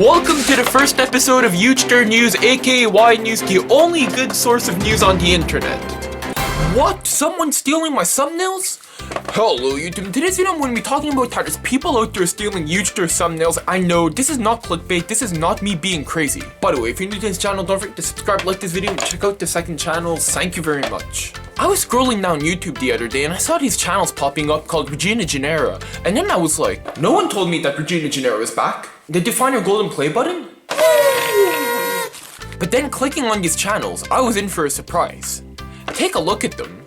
Welcome to the first episode of YUJSTER News, aka Why News, the only good source of news on the internet. What? Someone stealing my thumbnails? Hello YouTube, in today's video I'm going to be talking about how there's people out there stealing YUJSTER thumbnails. I know, this is not clickbait, this is not me being crazy. By the way, if you're new to this channel, don't forget to subscribe, like this video, and check out the second channel. Thank you very much. I was scrolling down YouTube the other day and I saw these channels popping up called Regina and then I was like, no one told me that Regina is back. Did you find your golden play button? But then clicking on these channels, I was in for a surprise. Take a look at them.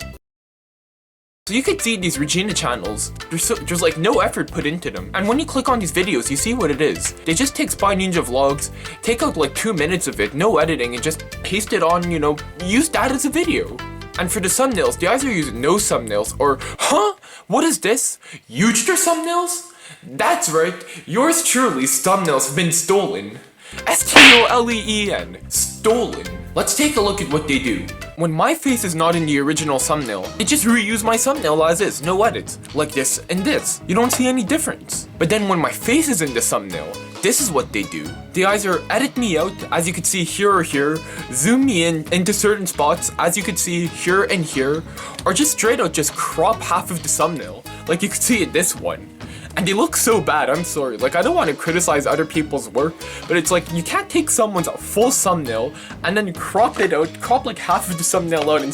So you could see these Regina channels, there's like no effort put into them. And when you click on these videos, you see what it is. They just take Spy Ninja vlogs, take out like 2 minutes of it, no editing, and just paste it on, use that as a video. And for the thumbnails, they either use no thumbnails or, what is this? YUJSTER thumbnails? That's right, yours truly's thumbnails have been stolen. S-T-O-L-E-E-N, stolen. Let's take a look at what they do. When my face is not in the original thumbnail, they just reuse my thumbnail as is, no edits. Like this and this. You don't see any difference. But then when my face is in the thumbnail, this is what they do. They either edit me out, as you can see here or here, zoom me in into certain spots, as you can see here and here, or just straight out just crop half of the thumbnail, like you can see in this one. And they look so bad, I'm sorry. Like, I don't want to criticize other people's work, but it's like, you can't take someone's full thumbnail and then crop it out, crop like half of the thumbnail out and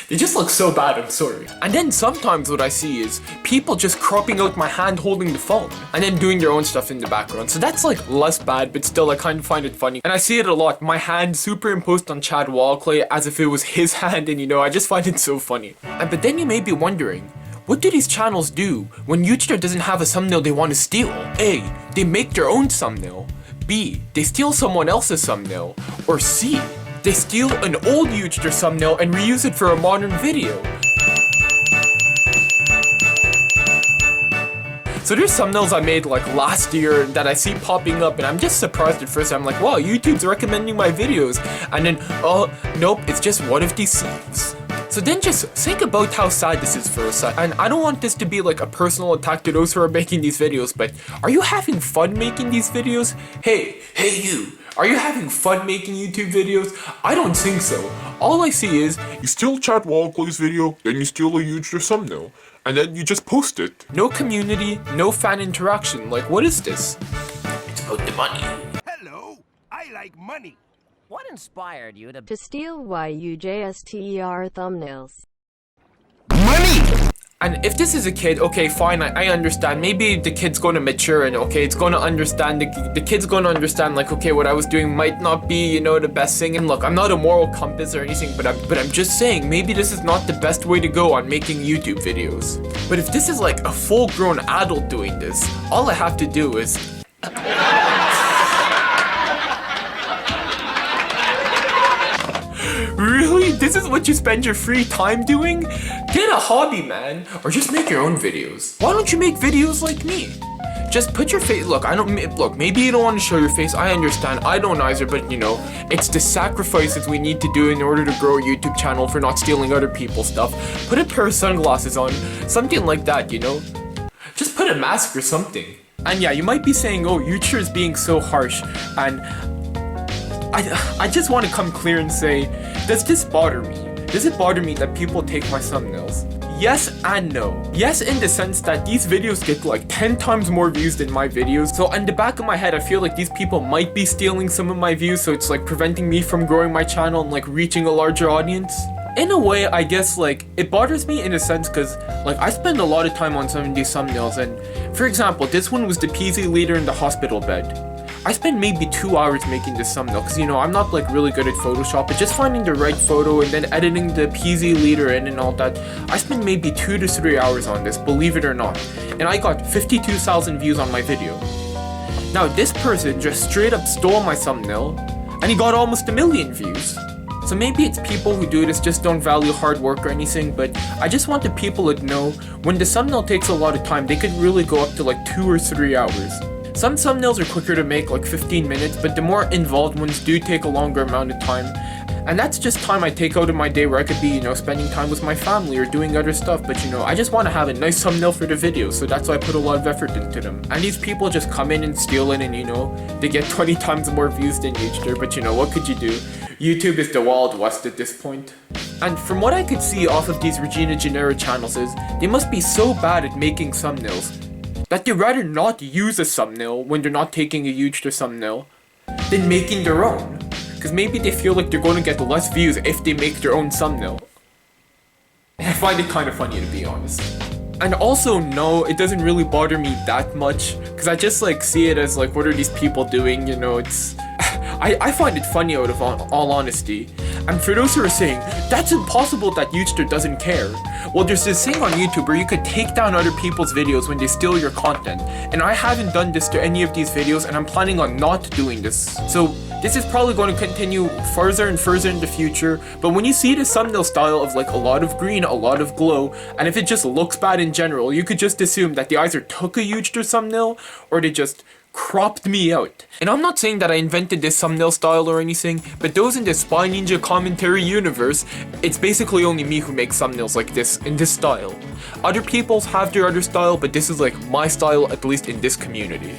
they just look so bad, I'm sorry. And then sometimes what I see is people just cropping out my hand holding the phone and then doing their own stuff in the background. So that's like less bad, but still I kind of find it funny. And I see it a lot, my hand superimposed on Chad Wallclay as if it was his hand, and I just find it so funny. But then you may be wondering, what do these channels do when YouTuber doesn't have a thumbnail they want to steal? A, they make their own thumbnail. B, they steal someone else's thumbnail. Or C, they steal an old YouTuber thumbnail and reuse it for a modern video. So there's thumbnails I made like last year that I see popping up and I'm just surprised at first. I'm like, wow, YouTube's recommending my videos. And then, oh, nope, it's just one of these thieves. So then just think about how sad this is for a second. And I don't want this to be like a personal attack to those who are making these videos, but are you having fun making these videos? Hey you, are you having fun making YouTube videos? I don't think so. All I see is, you steal Chad Wallclay's video, then you steal a YouTuber thumbnail, and then you just post it. No community, no fan interaction, like what is this? It's about the money. Hello, I like money. What inspired you to steal Why YUJSTER thumbnails? Money! And if this is a kid, okay, fine, I understand. Maybe the kid's gonna mature and okay, it's gonna understand, the kid's gonna understand like, okay, what I was doing might not be, the best thing. And look, I'm not a moral compass or anything, but I'm just saying, maybe this is not the best way to go on making YouTube videos. But if this is like a full-grown adult doing this, all I have to do is... Really? This is what you spend your free time doing? Get a hobby, man. Or just make your own videos. Why don't you make videos like me? Just put your face, look, maybe you don't want to show your face, I understand, I don't either, but it's the sacrifices we need to do in order to grow a YouTube channel for not stealing other people's stuff. Put a pair of sunglasses on, something like that, Just put a mask or something. And yeah, you might be saying, oh, YouTuber is being so harsh, and I just want to come clear and say, does this bother me? Does it bother me that people take my thumbnails? Yes and no. Yes, in the sense that these videos get like 10 times more views than my videos. So in the back of my head, I feel like these people might be stealing some of my views. So it's like preventing me from growing my channel and like reaching a larger audience. In a way, I guess like it bothers me in a sense because like I spend a lot of time on some of these thumbnails. And for example, this one was the PZ leader in the hospital bed. I spent maybe 2 hours making this thumbnail because I'm not like really good at Photoshop, but just finding the right photo and then editing the PZ leader in and all that. I spent maybe 2 to 3 hours on this, believe it or not, and I got 52,000 views on my video. Now this person just straight up stole my thumbnail and he got almost 1 million views. So maybe it's people who do this just don't value hard work or anything, but I just want the people to know when the thumbnail takes a lot of time, they could really go up to like 2 or 3 hours. Some thumbnails are quicker to make, like 15 minutes, but the more involved ones do take a longer amount of time. And that's just time I take out of my day where I could be, spending time with my family or doing other stuff. But I just want to have a nice thumbnail for the video, so that's why I put a lot of effort into them. And these people just come in and steal it, and they get 20 times more views than YouTuber. But what could you do? YouTube is the Wild West at this point. And from what I could see off of these Regina Genera channels is, they must be so bad at making thumbnails that they'd rather not use a thumbnail when they're not taking a YUJSTER thumbnail than making their own. Because maybe they feel like they're going to get less views if they make their own thumbnail. And I find it kind of funny, to be honest. And also, no, it doesn't really bother me that much, because I just see it as what are these people doing, it's... I find it funny out of all honesty. And for those who are saying, that's impossible that YouTuber doesn't care. Well, there's this thing on YouTube where you could take down other people's videos when they steal your content. And I haven't done this to any of these videos, and I'm planning on not doing this. So this is probably going to continue further and further in the future. But when you see the thumbnail style of a lot of green, a lot of glow, and if it just looks bad in general, you could just assume that they either took a YUJSTER thumbnail or they just cropped me out. And I'm not saying that I invented this thumbnail style or anything, but those in the Spy Ninja commentary universe, it's basically only me who makes thumbnails like this, in this style. Other people's have their other style, but this is my style, at least in this community.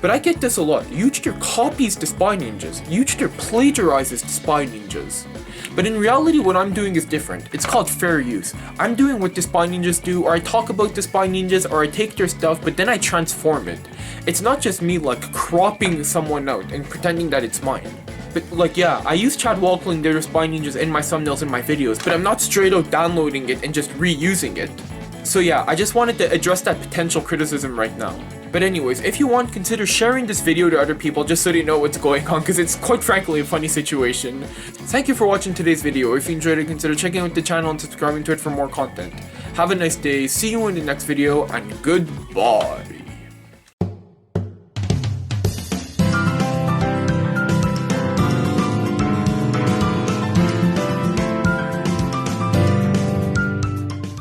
But I get this a lot. YUJSTER copies the Spy Ninjas. YUJSTER plagiarizes the Spy Ninjas. But in reality, what I'm doing is different. It's called fair use. I'm doing what the Spy Ninjas do, or I talk about the Spy Ninjas, or I take their stuff, but then I transform it. It's not just me cropping someone out and pretending that it's mine. But yeah, I use Chad Walkling and their Spy Ninjas in my thumbnails in my videos, but I'm not straight out downloading it and just reusing it. So yeah, I just wanted to address that potential criticism right now. But anyways, if you want, consider sharing this video to other people just so they know what's going on, because it's quite frankly a funny situation. Thank you for watching today's video. If you enjoyed it, consider checking out the channel and subscribing to it for more content. Have a nice day, see you in the next video, and goodbye.